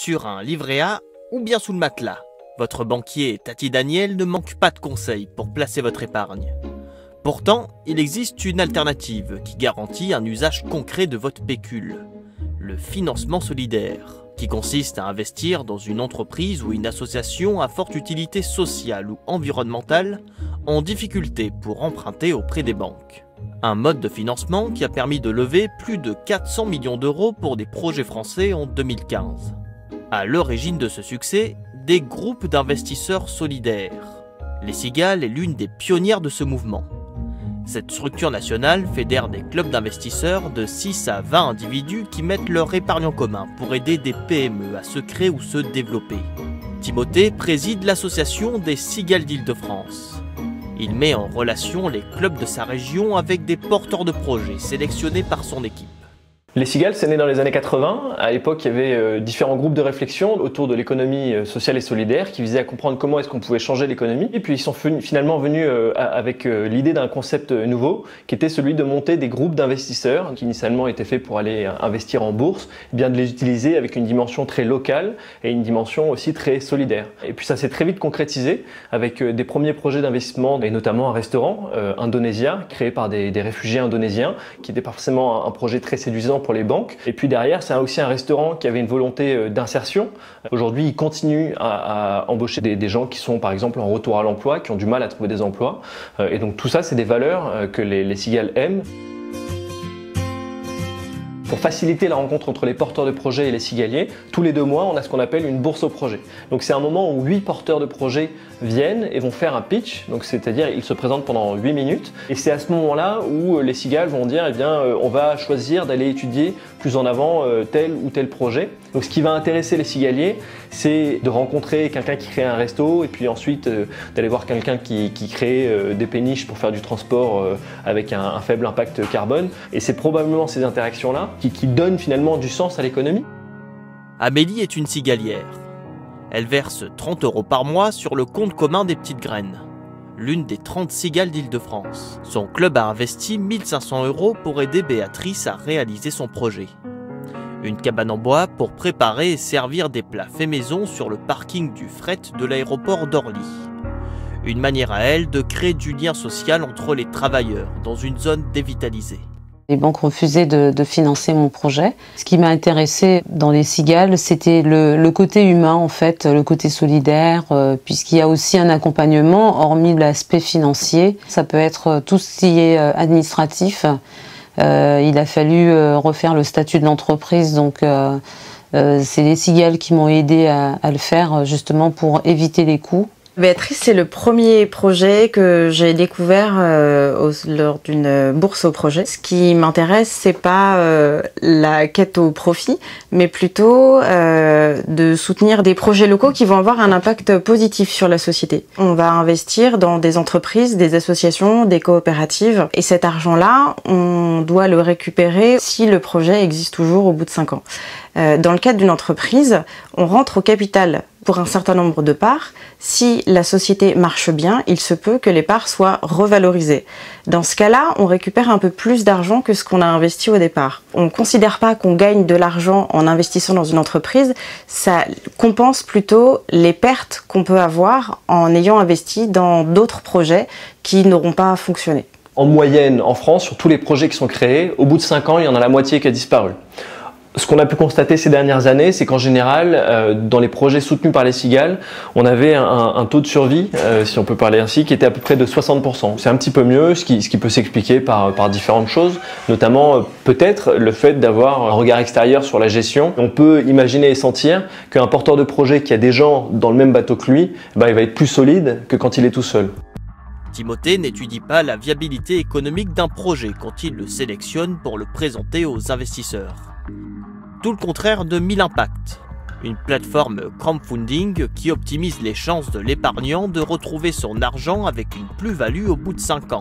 sur un livret A ou bien sous le matelas. Votre banquier Tati Daniel ne manque pas de conseils pour placer votre épargne. Pourtant, il existe une alternative qui garantit un usage concret de votre pécule, le financement solidaire, qui consiste à investir dans une entreprise ou une association à forte utilité sociale ou environnementale en difficulté pour emprunter auprès des banques. Un mode de financement qui a permis de lever plus de 400 millions d'euros pour des projets français en 2015. À l'origine de ce succès, des groupes d'investisseurs solidaires. Les Cigales est l'une des pionnières de ce mouvement. Cette structure nationale fédère des clubs d'investisseurs de 6 à 20 individus qui mettent leur épargne en commun pour aider des PME à se créer ou se développer. Timothée préside l'association des Cigales d'Île-de-France. Il met en relation les clubs de sa région avec des porteurs de projets sélectionnés par son équipe. Les Cigales, c'est né dans les années 80. À l'époque, il y avait différents groupes de réflexion autour de l'économie sociale et solidaire qui visaient à comprendre comment est-ce qu'on pouvait changer l'économie. Et puis ils sont finalement venus avec l'idée d'un concept nouveau qui était celui de monter des groupes d'investisseurs qui initialement étaient faits pour aller investir en bourse, et bien de les utiliser avec une dimension très locale et une dimension aussi très solidaire. Et puis ça s'est très vite concrétisé avec des premiers projets d'investissement et notamment un restaurant indonésien créé par des réfugiés indonésiens qui n'était pas forcément un projet très séduisant pour les banques. Et puis derrière, c'est aussi un restaurant qui avait une volonté d'insertion. Aujourd'hui, il continue à embaucher des gens qui sont par exemple en retour à l'emploi, qui ont du mal à trouver des emplois. Et donc tout ça, c'est des valeurs que les Cigales aiment. Pour faciliter la rencontre entre les porteurs de projets et les cigaliers, tous les 2 mois, on a ce qu'on appelle une bourse au projet. Donc c'est un moment où 8 porteurs de projets viennent et vont faire un pitch, donc c'est-à-dire ils se présentent pendant 8 minutes. Et c'est à ce moment-là où les Cigales vont dire, eh bien, on va choisir d'aller étudier plus en avant tel ou tel projet. Donc ce qui va intéresser les cigaliers, c'est de rencontrer quelqu'un qui crée un resto et puis ensuite d'aller voir quelqu'un qui crée des péniches pour faire du transport avec un faible impact carbone. Et c'est probablement ces interactions-là qui donnent finalement du sens à l'économie. Amélie est une cigalière. Elle verse 30 € par mois sur le compte commun des petites graines, l'une des 30 Cigales d'Île-de-France. Son club a investi 1 500 € pour aider Béatrice à réaliser son projet. Une cabane en bois pour préparer et servir des plats faits maison sur le parking du fret de l'aéroport d'Orly. Une manière à elle de créer du lien social entre les travailleurs dans une zone dévitalisée. Les banques refusaient de financer mon projet. Ce qui m'a intéressé dans les Cigales, c'était le côté humain, en fait, le côté solidaire, puisqu'il y a aussi un accompagnement, hormis l'aspect financier. Ça peut être tout ce qui est administratif. Il a fallu refaire le statut de l'entreprise, donc c'est les Cigales qui m'ont aidé à le faire, justement pour éviter les coûts. Béatrice, c'est le premier projet que j'ai découvert lors d'une bourse au projet. Ce qui m'intéresse, c'est pas la quête au profit, mais plutôt de soutenir des projets locaux qui vont avoir un impact positif sur la société. On va investir dans des entreprises, des associations, des coopératives, et cet argent-là, on doit le récupérer si le projet existe toujours au bout de 5 ans. Dans le cadre d'une entreprise, on rentre au capital pour un certain nombre de parts. Si la société marche bien, il se peut que les parts soient revalorisées. Dans ce cas-là, on récupère un peu plus d'argent que ce qu'on a investi au départ. On ne considère pas qu'on gagne de l'argent en investissant dans une entreprise, ça compense plutôt les pertes qu'on peut avoir en ayant investi dans d'autres projets qui n'auront pas fonctionné. En moyenne, en France, sur tous les projets qui sont créés, au bout de 5 ans, il y en a la moitié qui a disparu. Ce qu'on a pu constater ces dernières années, c'est qu'en général, dans les projets soutenus par les Cigales, on avait un taux de survie, si on peut parler ainsi, qui était à peu près de 60%. C'est un petit peu mieux, ce qui peut s'expliquer par différentes choses, notamment peut-être le fait d'avoir un regard extérieur sur la gestion. On peut imaginer et sentir qu'un porteur de projet qui a des gens dans le même bateau que lui, il va être plus solide que quand il est tout seul. Timothée n'étudie pas la viabilité économique d'un projet quand il le sélectionne pour le présenter aux investisseurs. Tout le contraire de 1000 Impact, une plateforme crowdfunding qui optimise les chances de l'épargnant de retrouver son argent avec une plus-value au bout de 5 ans.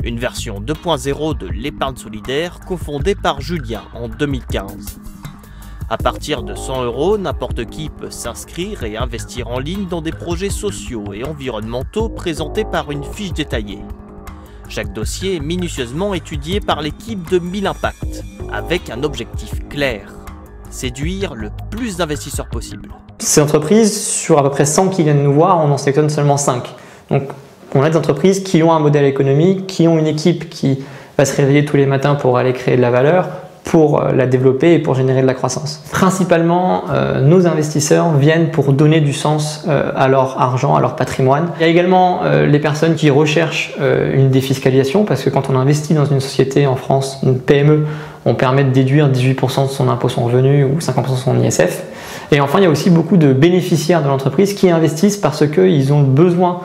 Une version 2.0 de l'épargne solidaire cofondée par Julien en 2015. À partir de 100 €, n'importe qui peut s'inscrire et investir en ligne dans des projets sociaux et environnementaux présentés par une fiche détaillée. Chaque dossier est minutieusement étudié par l'équipe de 1000 Impact, avec un objectif clair, séduire le plus d'investisseurs possible. Ces entreprises, sur à peu près 100 qui viennent nous voir, on en sélectionne seulement 5. Donc on a des entreprises qui ont un modèle économique, qui ont une équipe qui va se réveiller tous les matins pour aller créer de la valeur, pour la développer et pour générer de la croissance. Principalement, nos investisseurs viennent pour donner du sens à leur argent, à leur patrimoine. Il y a également les personnes qui recherchent une défiscalisation, parce que quand on investit dans une société en France, une PME, on permet de déduire 18% de son impôt sur le revenu ou 50% de son ISF. Et enfin, il y a aussi beaucoup de bénéficiaires de l'entreprise qui investissent parce qu'ils ont besoin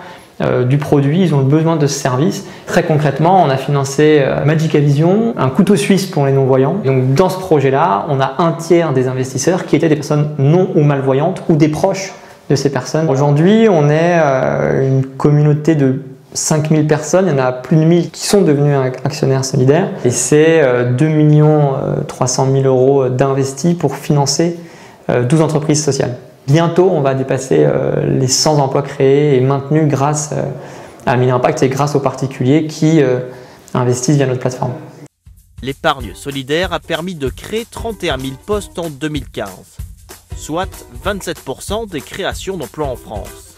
du produit, ils ont besoin de ce service. Très concrètement, on a financé Magica Vision, un couteau suisse pour les non-voyants. Donc dans ce projet-là, on a un tiers des investisseurs qui étaient des personnes non ou malvoyantes ou des proches de ces personnes. Aujourd'hui, on est une communauté de 5000 personnes, il y en a plus de 1000 qui sont devenus actionnaires solidaires. Et c'est 2 300 000 € d'investis pour financer 12 entreprises sociales. Bientôt, on va dépasser les 100 emplois créés et maintenus grâce à Mille Impact et grâce aux particuliers qui investissent via notre plateforme. L'épargne solidaire a permis de créer 31 000 postes en 2015, soit 27% des créations d'emplois en France.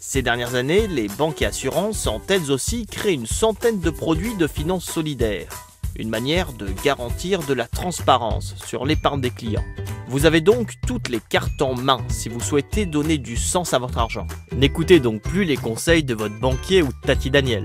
Ces dernières années, les banques et assurances ont elles aussi créé une centaine de produits de finances solidaires, une manière de garantir de la transparence sur l'épargne des clients. Vous avez donc toutes les cartes en main si vous souhaitez donner du sens à votre argent. N'écoutez donc plus les conseils de votre banquier ou de Tati Daniel.